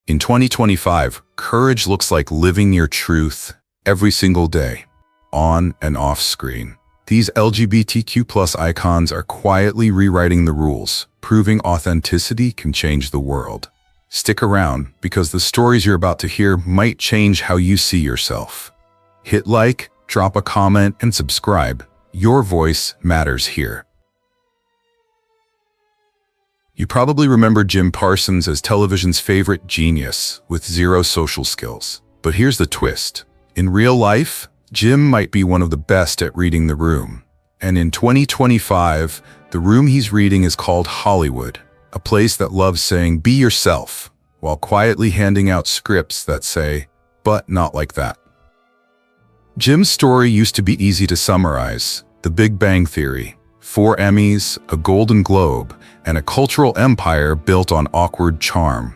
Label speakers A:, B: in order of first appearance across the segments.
A: In 2025, courage looks like living your truth every single day, on and off screen. These LGBTQ+ icons are quietly rewriting the rules, proving authenticity can change the world. Stick around, because the stories you're about to hear might change how you see yourself. Hit like, drop a comment, and subscribe. Your voice matters here. You probably remember Jim Parsons as television's favorite genius with zero social skills. But here's the twist. In real life, Jim might be one of the best at reading the room. And in 2025, the room he's reading is called Hollywood, a place that loves saying, "Be yourself," while quietly handing out scripts that say, "But not like that." Jim's story used to be easy to summarize: The Big Bang Theory, 4 Emmys, a Golden Globe, and a cultural empire built on awkward charm.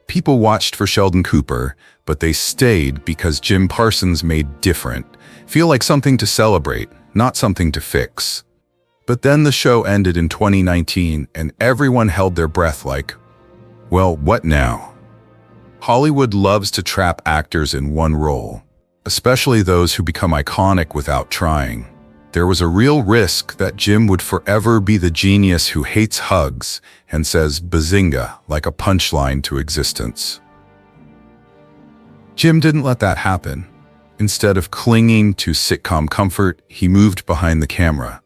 A: People watched for Sheldon Cooper, but they stayed because Jim Parsons made different feel like something to celebrate, not something to fix. But then the show ended in 2019, and everyone held their breath like, well, what now? Hollywood loves to trap actors in one role, especially those who become iconic without trying. There was a real risk that Jim would forever be the genius who hates hugs and says bazinga like a punchline to existence. Jim didn't let that happen. Instead of clinging to sitcom comfort, he moved behind the camera,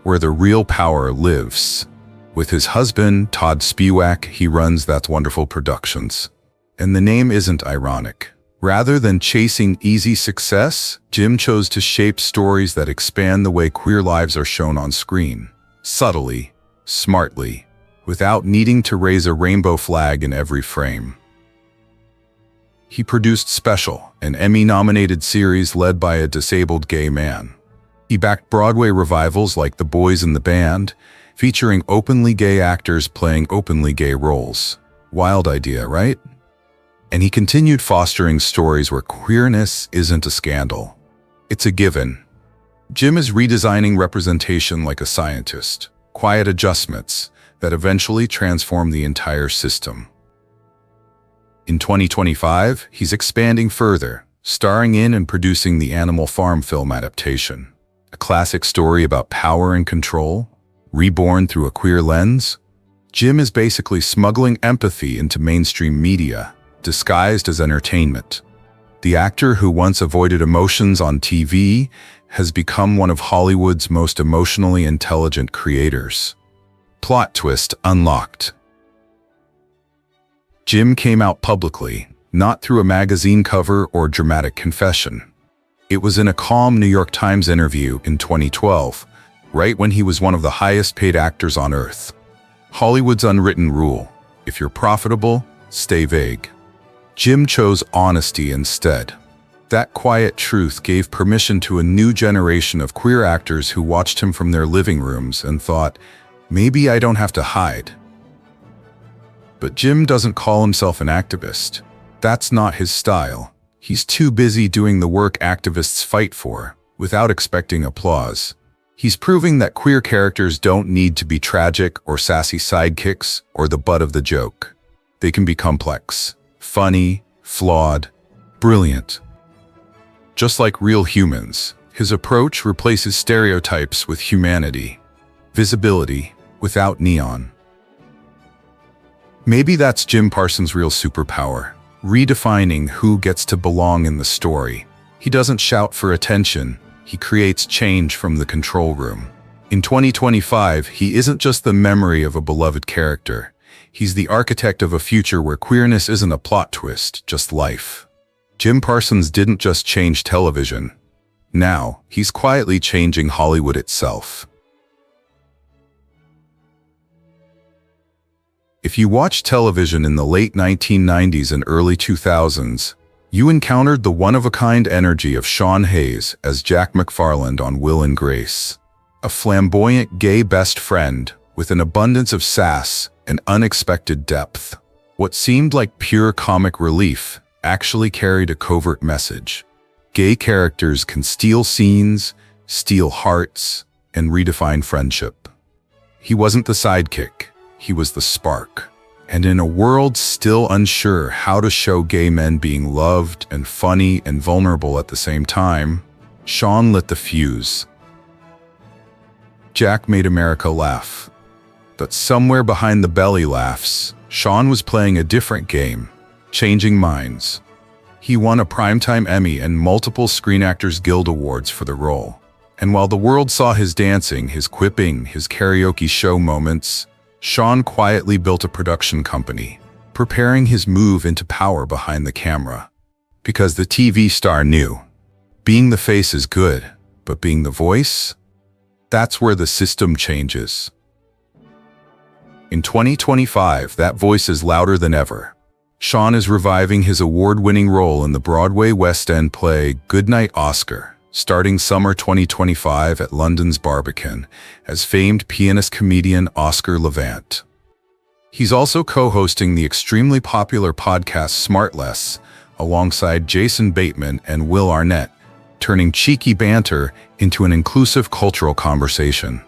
A: where the real power lives. With his husband, Todd Spiewak, he runs That's Wonderful Productions. And the name isn't ironic. Rather than chasing easy success, Jim chose to shape stories that expand the way queer lives are shown on screen. Subtly, smartly, without needing to raise a rainbow flag in every frame. He produced Special, an Emmy-nominated series led by a disabled gay man. He backed Broadway revivals like The Boys in the Band, featuring openly gay actors playing openly gay roles. Wild idea, right? And he continued fostering stories where queerness isn't a scandal. It's a given. Jim is redesigning representation like a scientist, quiet adjustments that eventually transform the entire system. In 2025, he's expanding further, starring in and producing the Animal Farm film adaptation, a classic story about power and control, reborn through a queer lens. Jim is basically smuggling empathy into mainstream media, disguised as entertainment. The actor who once avoided emotions on TV has become one of Hollywood's most emotionally intelligent creators. Plot twist unlocked. Jim came out publicly, not through a magazine cover or dramatic confession. It was in a calm New York Times interview in 2012, right when he was one of the highest-paid actors on Earth. Hollywood's unwritten rule: if you're profitable, stay vague. Jim chose honesty instead. That quiet truth gave permission to a new generation of queer actors who watched him from their living rooms and thought, maybe I don't have to hide. But Jim doesn't call himself an activist. That's not his style. He's too busy doing the work activists fight for, without expecting applause. He's proving that queer characters don't need to be tragic or sassy sidekicks or the butt of the joke. They can be complex, funny, flawed, brilliant. Just like real humans, his approach replaces stereotypes with humanity, visibility without neon. Maybe that's Jim Parsons' real superpower, redefining who gets to belong in the story. He doesn't shout for attention, he creates change from the control room. In 2025, he isn't just the memory of a beloved character. He's the architect of a future where queerness isn't a plot twist, just life. Jim Parsons didn't just change television. Now, he's quietly changing Hollywood itself. If you watched television in the late 1990s and early 2000s, you encountered the one-of-a-kind energy of Sean Hayes as Jack McFarland on Will and Grace. A flamboyant gay best friend with an abundance of sass and unexpected depth. What seemed like pure comic relief actually carried a covert message. Gay characters can steal scenes, steal hearts, and redefine friendship. He wasn't the sidekick, he was the spark. And in a world still unsure how to show gay men being loved and funny and vulnerable at the same time, Sean lit the fuse. Jack made America laugh. But somewhere behind the belly laughs, Sean was playing a different game, changing minds. He won a Primetime Emmy and multiple Screen Actors Guild Awards for the role. And while the world saw his dancing, his quipping, his karaoke show moments, Sean quietly built a production company, preparing his move into power behind the camera. Because the TV star knew, being the face is good, but being the voice? That's where the system changes. In 2025, that voice is louder than ever. Sean is reviving his award-winning role in the Broadway West End play Goodnight Oscar, starting summer 2025 at London's Barbican, as famed pianist-comedian Oscar Levant. He's also co-hosting the extremely popular podcast Smartless, alongside Jason Bateman and Will Arnett, turning cheeky banter into an inclusive cultural conversation.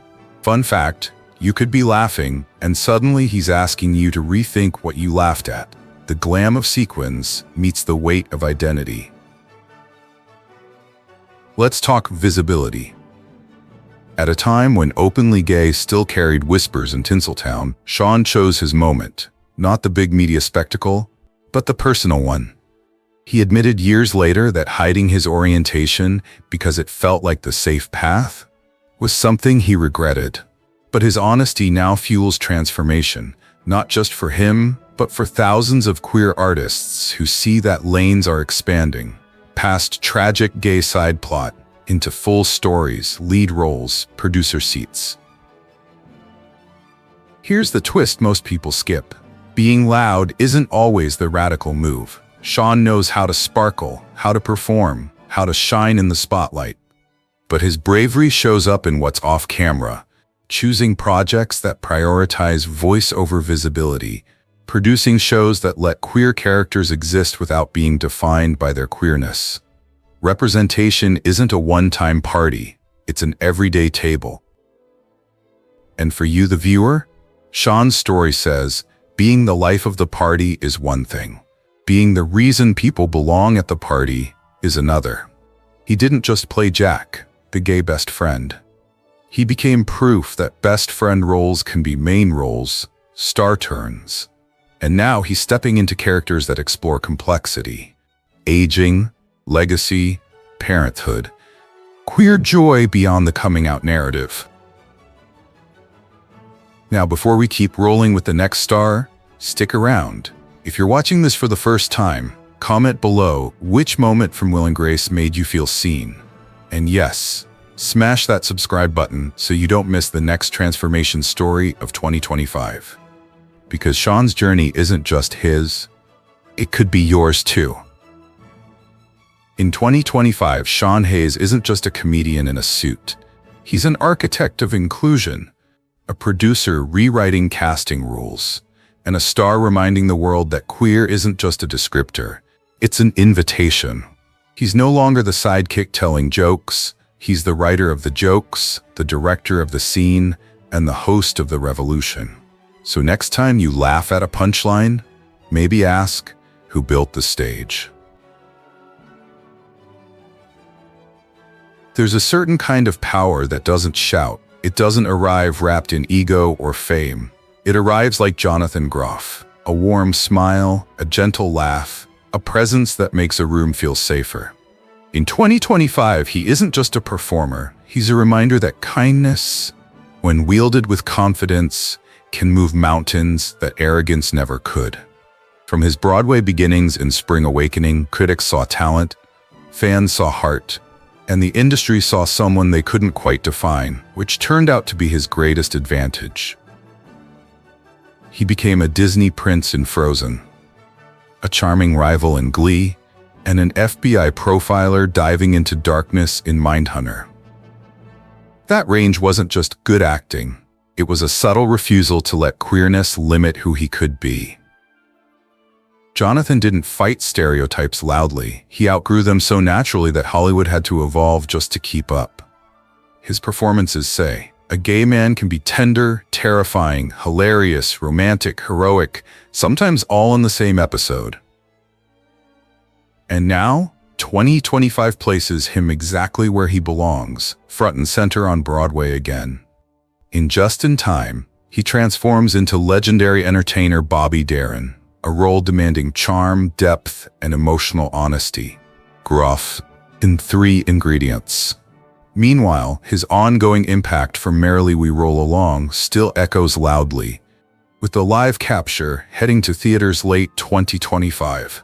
A: Fun fact, you could be laughing, and suddenly he's asking you to rethink what you laughed at. The glam of sequins meets the weight of identity. Let's talk visibility. At a time when openly gay still carried whispers in Tinseltown, Sean chose his moment, not the big media spectacle, but the personal one. He admitted years later that hiding his orientation because it felt like the safe path was something he regretted. But his honesty now fuels transformation, not just for him, but for thousands of queer artists who see that lanes are expanding. Past tragic gay side plot into full stories, lead roles, producer seats. Here's the twist most people skip. Being loud isn't always the radical move. Sean knows how to sparkle, how to perform, how to shine in the spotlight. But his bravery shows up in what's off camera, choosing projects that prioritize voice over visibility, producing shows that let queer characters exist without being defined by their queerness. Representation isn't a one-time party, it's an everyday table. And for you, the viewer, Sean's story says, being the life of the party is one thing. Being the reason people belong at the party is another. He didn't just play Jack, the gay best friend. He became proof that best friend roles can be main roles, star turns. And now he's stepping into characters that explore complexity, aging, legacy, parenthood, queer joy beyond the coming out narrative. Now, before we keep rolling with the next star, stick around. If you're watching this for the first time, comment below which moment from Will and Grace made you feel seen. And yes, smash that subscribe button so you don't miss the next transformation story of 2025. Because Sean's journey isn't just his, it could be yours too. In 2025, Sean Hayes isn't just a comedian in a suit. He's an architect of inclusion, a producer rewriting casting rules, and a star reminding the world that queer isn't just a descriptor, it's an invitation. He's no longer the sidekick telling jokes, he's the writer of the jokes, the director of the scene, and the host of the revolution. So next time you laugh at a punchline, maybe ask, who built the stage? There's a certain kind of power that doesn't shout. It doesn't arrive wrapped in ego or fame. It arrives like Jonathan Groff, a warm smile, a gentle laugh, a presence that makes a room feel safer. In 2025, he isn't just a performer. He's a reminder that kindness, when wielded with confidence, can move mountains that arrogance never could. From his Broadway beginnings in Spring Awakening, critics saw talent, fans saw heart, and the industry saw someone they couldn't quite define, which turned out to be his greatest advantage. He became a Disney prince in Frozen, a charming rival in Glee, and an FBI profiler diving into darkness in Mindhunter. That range wasn't just good acting. It was a subtle refusal to let queerness limit who he could be. Jonathan didn't fight stereotypes loudly. He outgrew them so naturally that Hollywood had to evolve just to keep up. His performances say, A gay man can be tender, terrifying, hilarious, romantic, heroic, sometimes all in the same episode. And now, 2025 places him exactly where he belongs, front and center on Broadway again. In Just in Time, he transforms into legendary entertainer Bobby Darin, a role demanding charm, depth, and emotional honesty. Groff in 3 ingredients. Meanwhile, his ongoing impact from Merrily We Roll Along still echoes loudly, with the live capture heading to theaters late 2025.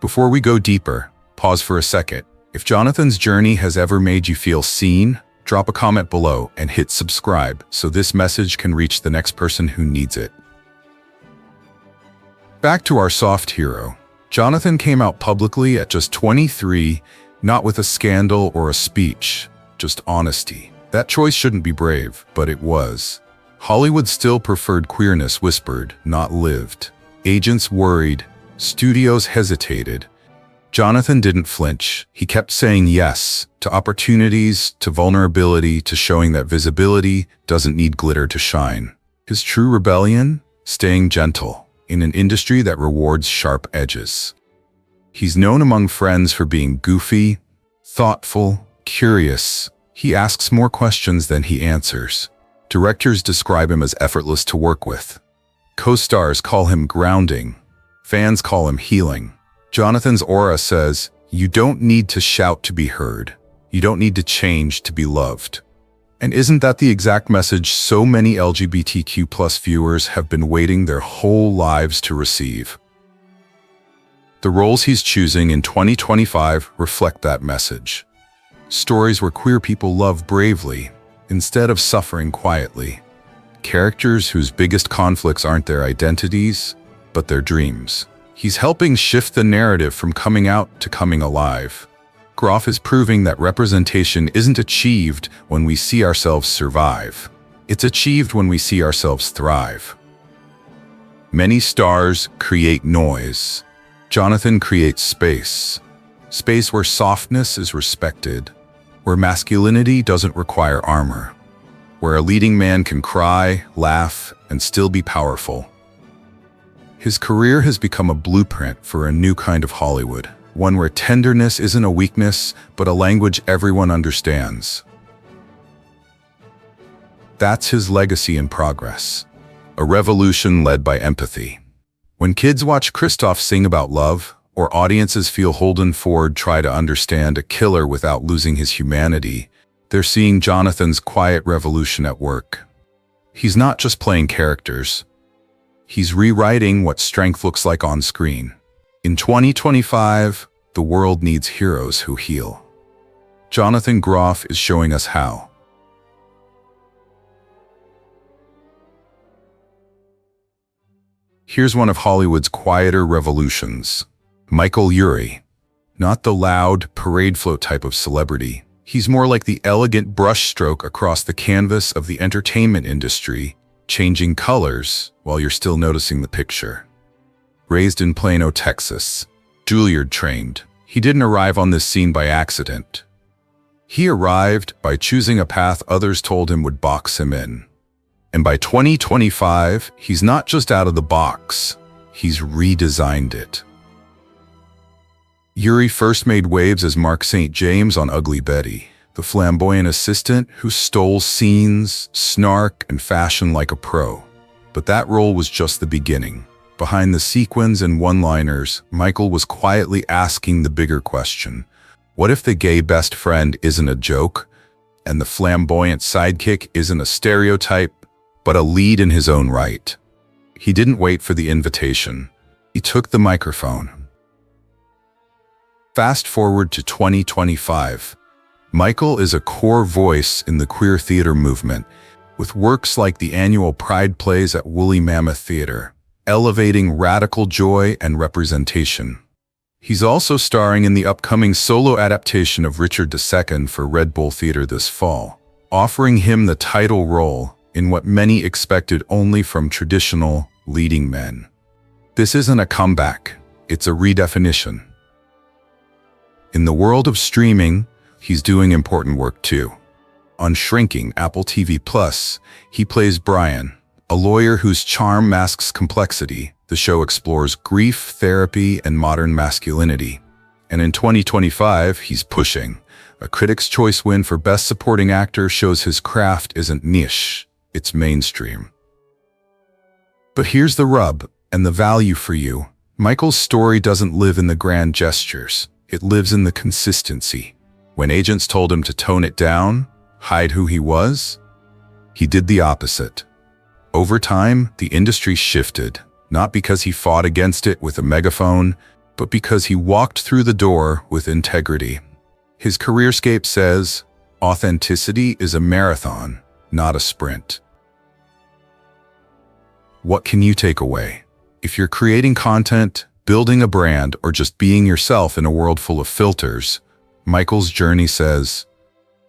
A: Before we go deeper, pause for a second. If Jonathan's journey has ever made you feel seen, drop a comment below and hit subscribe so this message can reach the next person who needs it. Back to our soft hero. Jonathan came out publicly at just 23, not with a scandal or a speech, just honesty. That choice shouldn't be brave, but it was. Hollywood still preferred queerness whispered, not lived. Agents worried, studios hesitated. Jonathan didn't flinch. He kept saying yes to opportunities, to vulnerability, to showing that visibility doesn't need glitter to shine. His true rebellion? Staying gentle in an industry that rewards sharp edges. He's known among friends for being goofy, thoughtful, curious. He asks more questions than he answers. Directors describe him as effortless to work with. Co-stars call him grounding. Fans call him healing. Jonathan's aura says, you don't need to shout to be heard. You don't need to change to be loved. And isn't that the exact message so many LGBTQ+ viewers have been waiting their whole lives to receive? The roles he's choosing in 2025 reflect that message. Stories where queer people love bravely, instead of suffering quietly. Characters whose biggest conflicts aren't their identities, but their dreams. He's helping shift the narrative from coming out to coming alive. Groff is proving that representation isn't achieved when we see ourselves survive. It's achieved when we see ourselves thrive. Many stars create noise. Jonathan creates space. Space where softness is respected, where masculinity doesn't require armor, where a leading man can cry, laugh, and still be powerful. His career has become a blueprint for a new kind of Hollywood, one where tenderness isn't a weakness, but a language everyone understands. That's his legacy in progress, a revolution led by empathy. When kids watch Kristoff sing about love, or audiences feel Holden Ford try to understand a killer without losing his humanity, they're seeing Jonathan's quiet revolution at work. He's not just playing characters. He's rewriting what strength looks like on screen. In 2025, the world needs heroes who heal. Jonathan Groff is showing us how. Here's one of Hollywood's quieter revolutions. Michael Urie. Not the loud, parade float type of celebrity. He's more like the elegant brushstroke across the canvas of the entertainment industry, changing colors while you're still noticing the picture. Raised in Plano, Texas, Juilliard trained, he didn't arrive on this scene by accident. He arrived by choosing a path others told him would box him in. And by 2025, he's not just out of the box, he's redesigned it. Urie first made waves as Mark St. James on Ugly Betty, the flamboyant assistant who stole scenes, snark, and fashion like a pro. But that role was just the beginning. Behind the sequins and one-liners, Michael was quietly asking the bigger question. What if the gay best friend isn't a joke, and the flamboyant sidekick isn't a stereotype, but a lead in his own right? He didn't wait for the invitation. He took the microphone. Fast forward to 2025. Michael is a core voice in the queer theater movement, with works like the annual Pride Plays at Woolly Mammoth Theater, elevating radical joy and representation. He's also starring in the upcoming solo adaptation of Richard II for Red Bull Theater this fall, offering him the title role in what many expected only from traditional leading men. This isn't a comeback, it's a redefinition. In the world of streaming, he's doing important work too. On Shrinking, Apple TV+, he plays Brian, a lawyer whose charm masks complexity. The show explores grief, therapy, and modern masculinity. And in 2025, he's Pushing. A Critics' Choice win for Best Supporting Actor shows his craft isn't niche, it's mainstream. But here's the rub, and the value for you. Michael's story doesn't live in the grand gestures. It lives in the consistency. When agents told him to tone it down, hide who he was, he did the opposite. Over time, the industry shifted, not because he fought against it with a megaphone, but because he walked through the door with integrity. His careerscape says, authenticity is a marathon, not a sprint. What can you take away? If you're creating content, building a brand, or just being yourself in a world full of filters, Michael's journey says,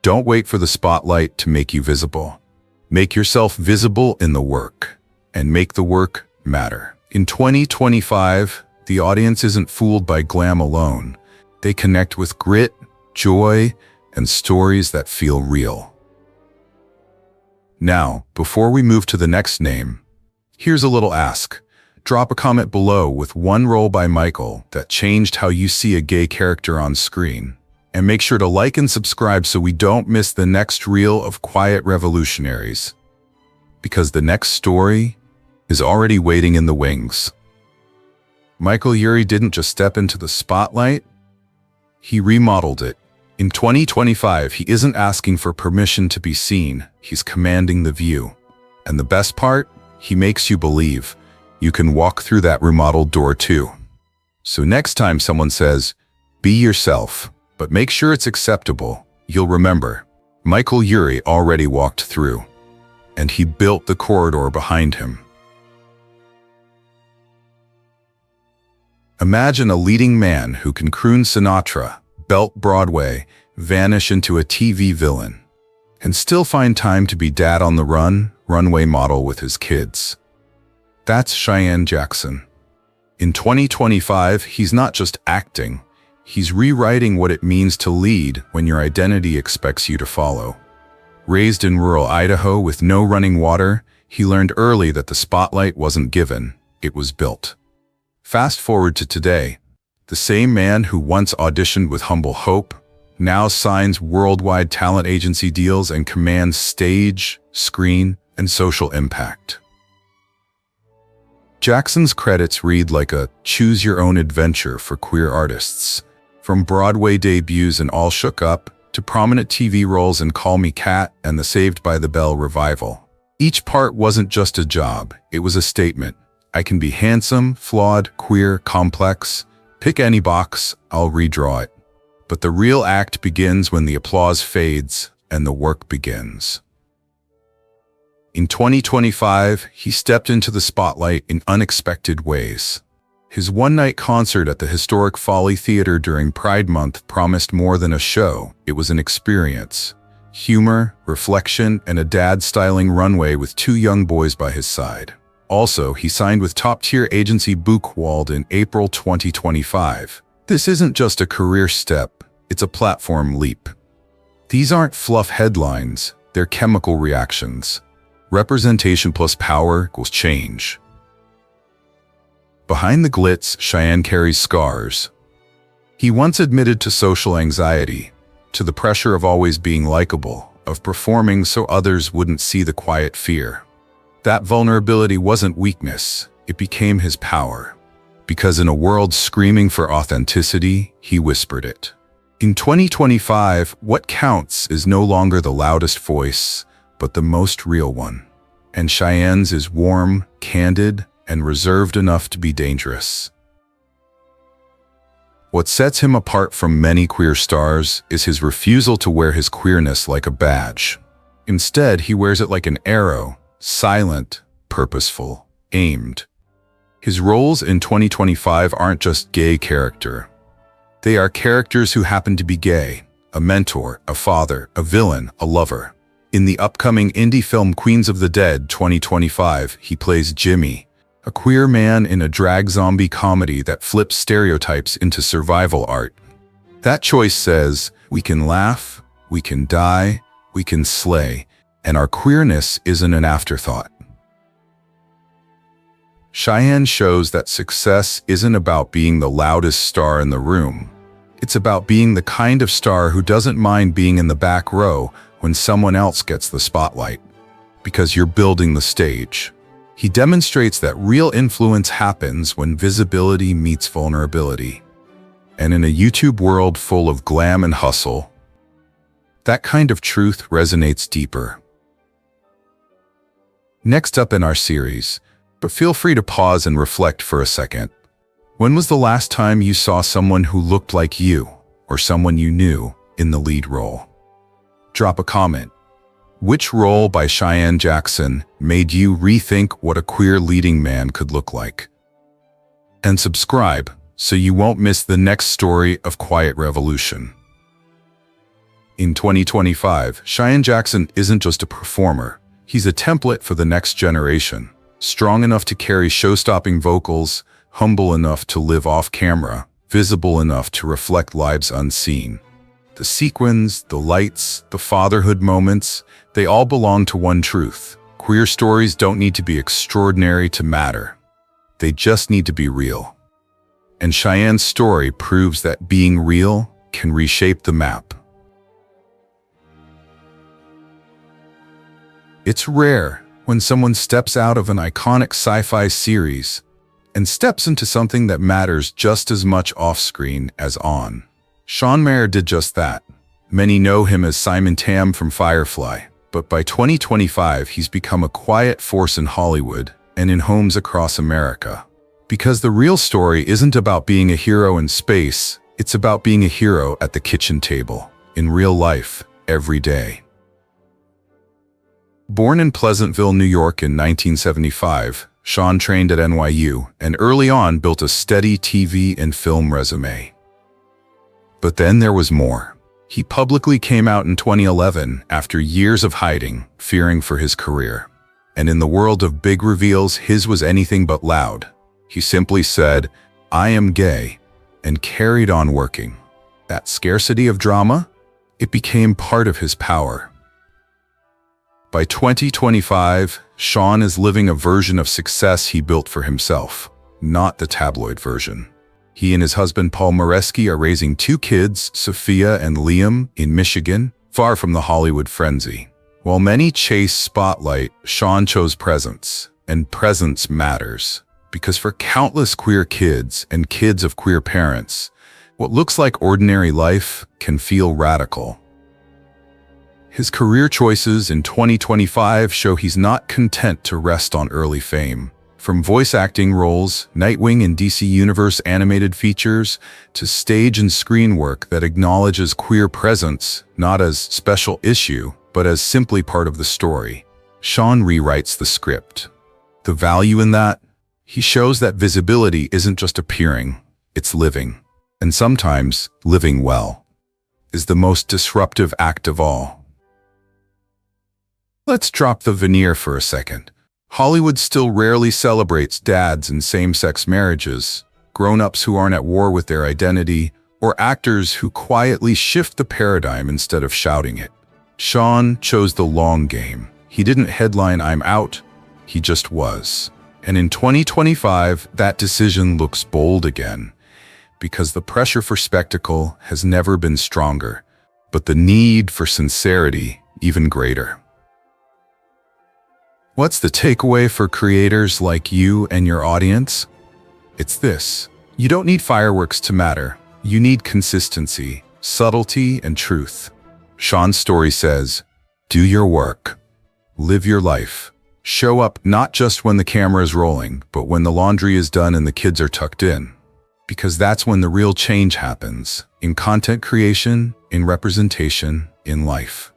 A: don't wait for the spotlight to make you visible. Make yourself visible in the work, and make the work matter. In 2025, the audience isn't fooled by glam alone. They connect with grit, joy, and stories that feel real. Now, before we move to the next name, here's a little ask. Drop a comment below with one role by Michael that changed how you see a gay character on screen. And make sure to like and subscribe so we don't miss the next reel of Quiet Revolutionaries. Because the next story is already waiting in the wings. Michael Urie didn't just step into the spotlight, he remodeled it. In 2025, he isn't asking for permission to be seen, he's commanding the view. And the best part, he makes you believe you can walk through that remodeled door too. So next time someone says, be yourself, but make sure it's acceptable, you'll remember, Michael Urie already walked through, and he built the corridor behind him. Imagine a leading man who can croon Sinatra, belt Broadway, vanish into a TV villain, and still find time to be dad on the run, runway model with his kids. That's Cheyenne Jackson. In 2025, he's not just acting, he's rewriting what it means to lead when your identity expects you to follow. Raised in rural Idaho with no running water, he learned early that the spotlight wasn't given, it was built. Fast forward to today, the same man who once auditioned with humble hope now signs worldwide talent agency deals and commands stage, screen, and social impact. Jackson's credits read like a choose-your-own-adventure for queer artists. From Broadway debuts in All Shook Up to prominent TV roles in Call Me Kat and the Saved by the Bell revival. Each part wasn't just a job, it was a statement. I can be handsome, flawed, queer, complex. Pick any box, I'll redraw it. But the real act begins when the applause fades and the work begins. In 2025, he stepped into the spotlight in unexpected ways. His one-night concert at the historic Folly Theater during Pride Month promised more than a show. It was an experience. Humor, reflection, and a dad-styling runway with two young boys by his side. Also, he signed with top-tier agency Buchwald in April 2025. This isn't just a career step, it's a platform leap. These aren't fluff headlines, they're chemical reactions. Representation plus power equals change. Behind the glitz, Cheyenne carries scars. He once admitted to social anxiety, to the pressure of always being likable, of performing so others wouldn't see the quiet fear. That vulnerability wasn't weakness, it became his power. Because in a world screaming for authenticity, he whispered it. In 2025, what counts is no longer the loudest voice, but the most real one. And Cheyenne's is warm, candid, and reserved enough to be dangerous. What sets him apart from many queer stars is his refusal to wear his queerness like a badge. Instead, he wears it like an arrow, silent, purposeful, aimed. His roles in 2025 aren't just gay character. They are characters who happen to be gay, a mentor, a father, a villain, a lover. In the upcoming indie film Queens of the Dead 2025, he plays Jimmy, a queer man in a drag zombie comedy that flips stereotypes into survival art. That choice says, we can laugh, we can die, we can slay, and our queerness isn't an afterthought. Cheyenne shows that success isn't about being the loudest star in the room. It's about being the kind of star who doesn't mind being in the back row when someone else gets the spotlight, because you're building the stage. He demonstrates that real influence happens when visibility meets vulnerability. And in a YouTube world full of glam and hustle, that kind of truth resonates deeper. Next up in our series, but feel free to pause and reflect for a second. When was the last time you saw someone who looked like you, or someone you knew, in the lead role? Drop a comment. Which role by Cheyenne Jackson made you rethink what a queer leading man could look like? And subscribe so you won't miss the next story of Quiet Revolution. In 2025, Cheyenne Jackson isn't just a performer. He's a template for the next generation. Strong enough to carry show-stopping vocals, humble enough to live off-camera, visible enough to reflect lives unseen. The sequins, the lights, the fatherhood moments, they all belong to one truth. Queer stories don't need to be extraordinary to matter. They just need to be real. And Cheyenne's story proves that being real can reshape the map. It's rare when someone steps out of an iconic sci-fi series and steps into something that matters just as much off-screen as on. Maher did just that. Many know him as Simon Tam from Firefly, but by 2025 he's become a quiet force in Hollywood and in homes across America. Because the real story isn't about being a hero in space, it's about being a hero at the kitchen table, in real life, every day. Born in Pleasantville, New York in 1975, Sean trained at NYU and early on built a steady TV and film resume. But then there was more. He publicly came out in 2011 after years of hiding, fearing for his career. And in the world of big reveals, his was anything but loud. He simply said, "I am gay," and carried on working. That scarcity of drama? It became part of his power. By 2025, Sean is living a version of success he built for himself, not the tabloid version. He and his husband Paul Moreski are raising 2 kids, Sophia and Liam, in Michigan, far from the Hollywood frenzy. While many chase spotlight, Sean chose presence, and presence matters. Because for countless queer kids and kids of queer parents, what looks like ordinary life can feel radical. His career choices in 2025 show he's not content to rest on early fame. From voice acting roles, Nightwing in DC Universe animated features, to stage and screen work that acknowledges queer presence, not as special issue, but as simply part of the story. Sean rewrites the script. The value in that? He shows that visibility isn't just appearing, it's living. And sometimes, living well is the most disruptive act of all. Let's drop the veneer for a second. Hollywood still rarely celebrates dads and same-sex marriages, grown-ups who aren't at war with their identity, or actors who quietly shift the paradigm instead of shouting it. Sean chose the long game. He didn't headline "I'm out," he just was. And in 2025, that decision looks bold again, because the pressure for spectacle has never been stronger, but the need for sincerity even greater. What's the takeaway for creators like you and your audience? It's this: you don't need fireworks to matter. You need consistency, subtlety, and truth. Sean's story says, do your work. Live your life. Show up not just when the camera is rolling, but when the laundry is done and the kids are tucked in. Because that's when the real change happens, in content creation, in representation, in life.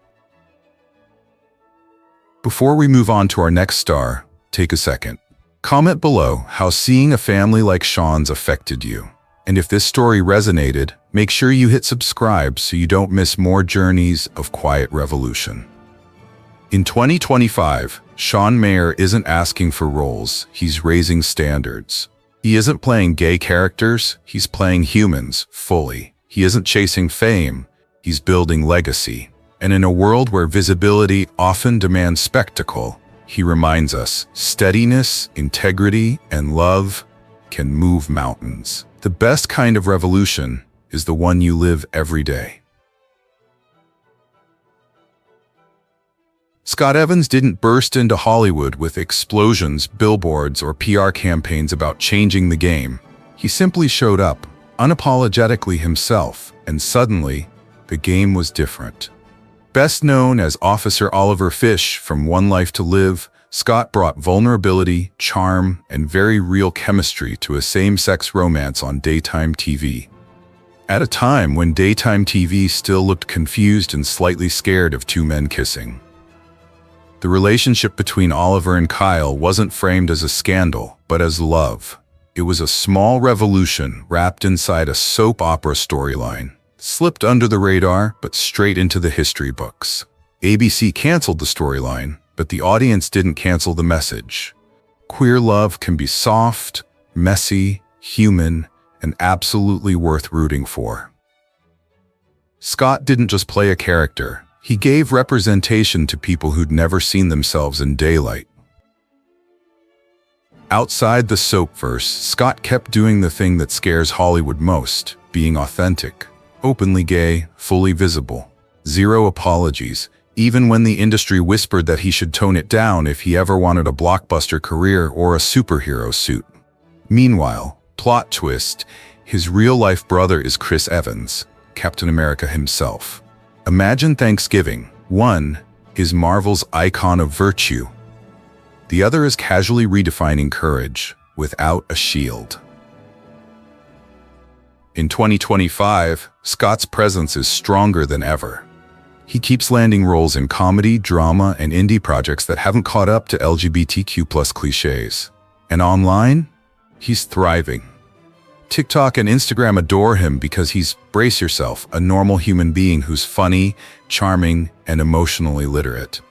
A: Before we move on to our next star, take a second. Comment below how seeing a family like Sean's affected you. And if this story resonated, make sure you hit subscribe so you don't miss more journeys of quiet revolution. In 2025, Maher isn't asking for roles, he's raising standards. He isn't playing gay characters, he's playing humans fully. He isn't chasing fame, he's building legacy. And in a world where visibility often demands spectacle, he reminds us steadiness, integrity, and love can move mountains. The best kind of revolution is the one you live every day. Scott Evans didn't burst into Hollywood with explosions, billboards, or PR campaigns about changing the game. He simply showed up, unapologetically himself, and suddenly, the game was different. Best known as Officer Oliver Fish from One Life to Live, Scott brought vulnerability, charm, and very real chemistry to a same-sex romance on daytime TV. At a time when daytime TV still looked confused and slightly scared of two men kissing. The relationship between Oliver and Kyle wasn't framed as a scandal, but as love. It was a small revolution wrapped inside a soap opera storyline, slipped under the radar, but straight into the history books. ABC canceled the storyline, but the audience didn't cancel the message. Queer love can be soft, messy, human, and absolutely worth rooting for. Scott didn't just play a character. He gave representation to people who'd never seen themselves in daylight. Outside the soapverse, Scott kept doing the thing that scares Hollywood most, being authentic, openly gay, fully visible. Zero apologies, even when the industry whispered that he should tone it down if he ever wanted a blockbuster career or a superhero suit. Meanwhile, plot twist, his real-life brother is Chris Evans, Captain America himself. Imagine Thanksgiving. One is Marvel's icon of virtue. The other is casually redefining courage without a shield. In 2025, Scott's presence is stronger than ever. He keeps landing roles in comedy, drama, and indie projects that haven't caught up to LGBTQ+ cliches. And online, he's thriving. TikTok and Instagram adore him because he's, brace yourself, a normal human being who's funny, charming, and emotionally literate.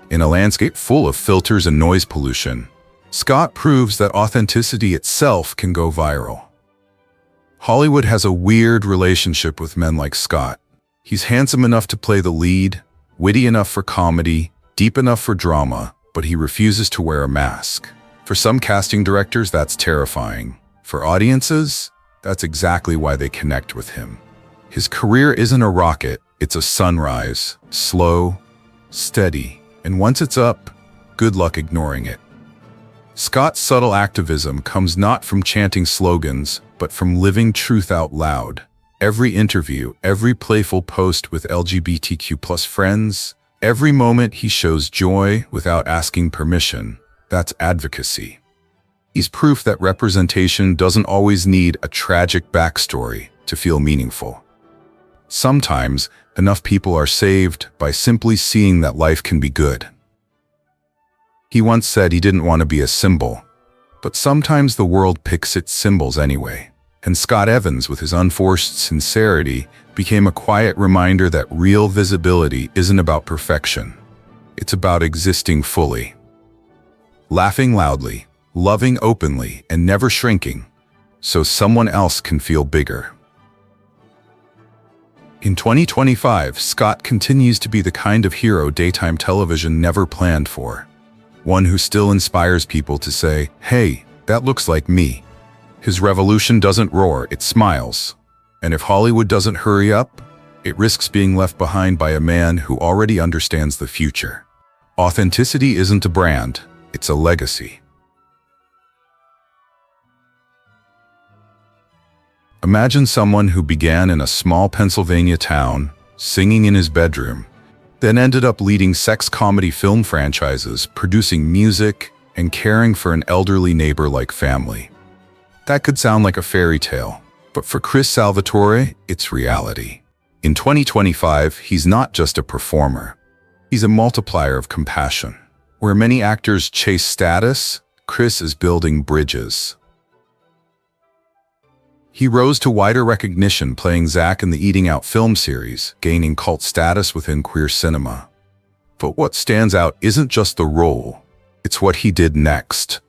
A: In a landscape full of filters and noise pollution, Scott proves that authenticity itself can go viral. Hollywood has a weird relationship with men like Scott. He's handsome enough to play the lead, witty enough for comedy, deep enough for drama, but he refuses to wear a mask. For some casting directors, that's terrifying. For audiences, that's exactly why they connect with him. His career isn't a rocket, it's a sunrise, slow, steady, and once it's up, good luck ignoring it. Scott's subtle activism comes not from chanting slogans, but from living truth out loud. Every interview, every playful post with LGBTQ+ friends, every moment he shows joy without asking permission, that's advocacy. He's proof that representation doesn't always need a tragic backstory to feel meaningful. Sometimes, enough people are saved by simply seeing that life can be good. He once said he didn't want to be a symbol, but sometimes the world picks its symbols anyway. And Scott Evans, with his unforced sincerity, became a quiet reminder that real visibility isn't about perfection. It's about existing fully. Laughing loudly, loving openly, and never shrinking, so someone else can feel bigger. In 2025, Scott continues to be the kind of hero daytime television never planned for. One who still inspires people to say, "Hey, that looks like me." His revolution doesn't roar, it smiles. And if Hollywood doesn't hurry up, it risks being left behind by a man who already understands the future. Authenticity isn't a brand, it's a legacy. Imagine someone who began in a small Pennsylvania town, singing in his bedroom, then ended up leading sex comedy film franchises, producing music, and caring for an elderly neighbor like family. That could sound like a fairy tale, but for Chris Salvatore, it's reality. In 2025, he's not just a performer. He's a multiplier of compassion. Where many actors chase status, Chris is building bridges. He rose to wider recognition playing Zach in the Eating Out film series, gaining cult status within queer cinema. But what stands out isn't just the role, it's what he did next.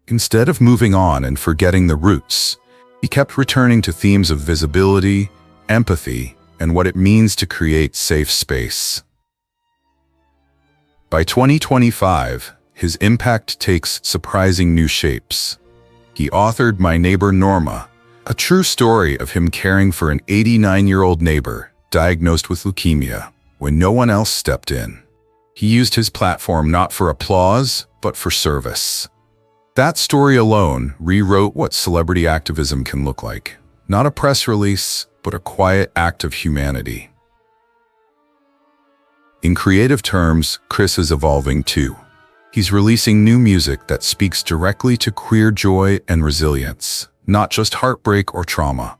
A: Instead of moving on and forgetting the roots, he kept returning to themes of visibility, empathy, and what it means to create safe space. By 2025, his impact takes surprising new shapes. He authored My Neighbor Norma, a true story of him caring for an 89-year-old neighbor diagnosed with leukemia when no one else stepped in. He used his platform not for applause, but for service. That story alone rewrote what celebrity activism can look like. Not a press release, but a quiet act of humanity. In creative terms, Chris is evolving too. He's releasing new music that speaks directly to queer joy and resilience, not just heartbreak or trauma.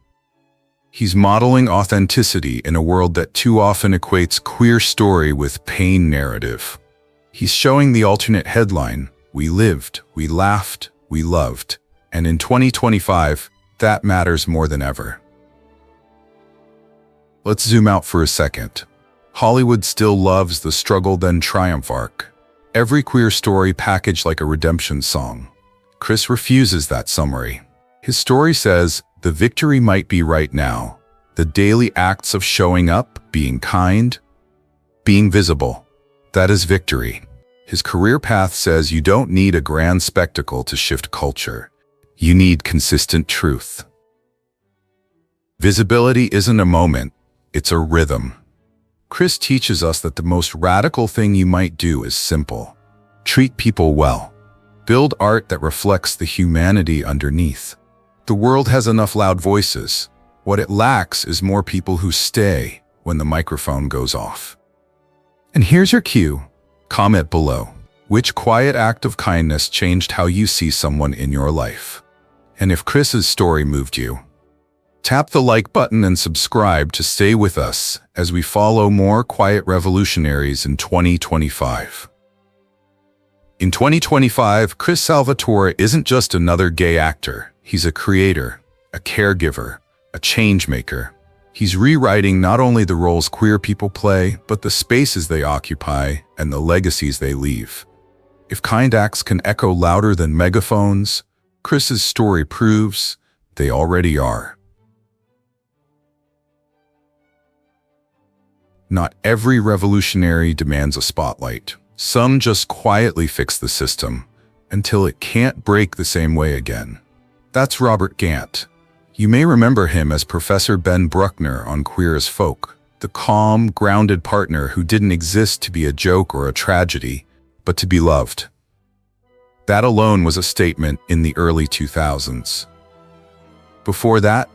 A: He's modeling authenticity in a world that too often equates queer story with pain narrative. He's showing the alternate headline, "We lived, we laughed, we loved." And in 2025, that matters more than ever. Let's zoom out for a second. Hollywood still loves the struggle then triumph arc. Every queer story packaged like a redemption song. Chris refuses that summary. His story says, the victory might be right now. The daily acts of showing up, being kind, being visible. That is victory. His career path says you don't need a grand spectacle to shift culture. You need consistent truth. Visibility isn't a moment, it's a rhythm. Chris teaches us that the most radical thing you might do is simple. Treat people well. Build art that reflects the humanity underneath. The world has enough loud voices. What it lacks is more people who stay when the microphone goes off. And here's your cue. Comment below. Which quiet act of kindness changed how you see someone in your life? And if Chris's story moved you, tap the like button and subscribe to stay with us as we follow more quiet revolutionaries in 2025. In 2025, Chris Salvatore isn't just another gay actor. He's a creator, a caregiver, a change maker. He's rewriting not only the roles queer people play, but the spaces they occupy and the legacies they leave. If kind acts can echo louder than megaphones, Chris's story proves they already are. Not every revolutionary demands a spotlight. Some just quietly fix the system until it can't break the same way again. That's Robert Gant. You may remember him as Professor Ben Bruckner on Queer as Folk, the calm, grounded partner who didn't exist to be a joke or a tragedy, but to be loved. That alone was a statement in the early 2000s. Before that,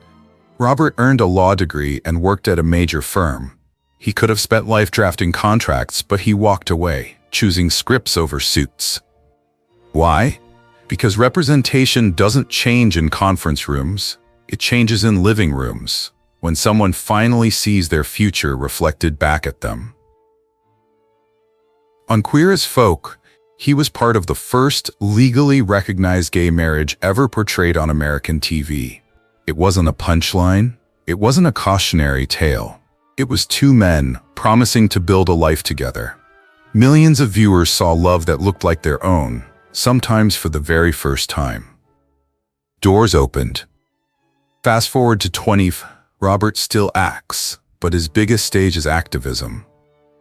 A: Robert earned a law degree and worked at a major firm. He could have spent life drafting contracts, but he walked away, choosing scripts over suits. Why? Because representation doesn't change in conference rooms, it changes in living rooms, when someone finally sees their future reflected back at them. On Queer as Folk, he was part of the first legally recognized gay marriage ever portrayed on American TV. It wasn't a punchline, it wasn't a cautionary tale. It was two men promising to build a life together. Millions of viewers saw love that looked like their own, sometimes for the very first time. Doors opened. Fast forward to 20, Robert still acts, but his biggest stage is activism.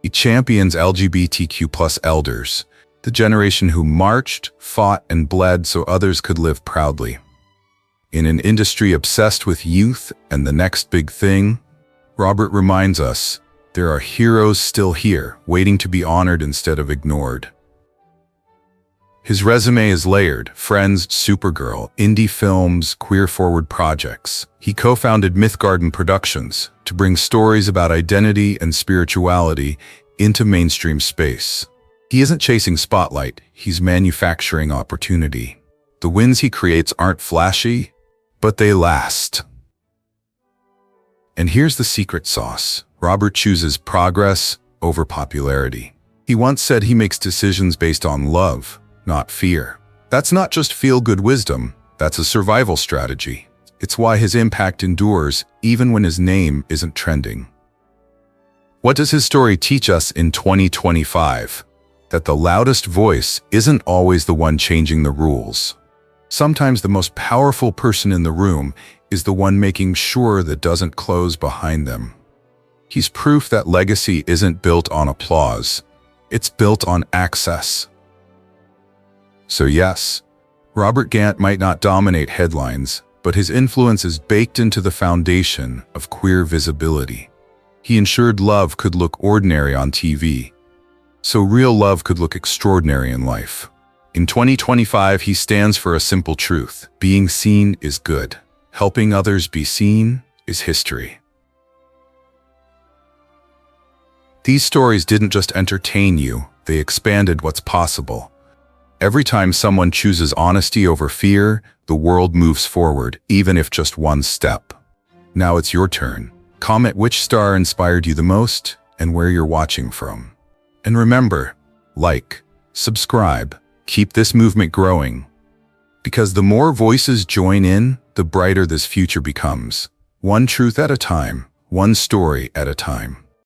A: He champions LGBTQ+ elders, the generation who marched, fought, and bled so others could live proudly. In an industry obsessed with youth and the next big thing, Robert reminds us there are heroes still here, waiting to be honored instead of ignored. His resume is layered: Friends, Supergirl, indie films, queer-forward projects. He co-founded Myth Garden Productions to bring stories about identity and spirituality into mainstream space. He isn't chasing spotlight, he's manufacturing opportunity. The wins he creates aren't flashy, but they last. And here's the secret sauce. Robert chooses progress over popularity. He once said he makes decisions based on love, not fear. That's not just feel-good wisdom, that's a survival strategy. It's why his impact endures even when his name isn't trending. What does his story teach us in 2025? That the loudest voice isn't always the one changing the rules. Sometimes the most powerful person in the room is the one making sure that doesn't close behind them. He's proof that legacy isn't built on applause. It's built on access. So yes, Robert Gant might not dominate headlines, but his influence is baked into the foundation of queer visibility. He ensured love could look ordinary on TV, so real love could look extraordinary in life. In 2025, he stands for a simple truth: being seen is good. Helping others be seen is history. These stories didn't just entertain you, they expanded what's possible. Every time someone chooses honesty over fear, the world moves forward, even if just one step. Now it's your turn. Comment which star inspired you the most and where you're watching from. And remember, like, subscribe, keep this movement growing. Because the more voices join in, the brighter this future becomes. One truth at a time, one story at a time.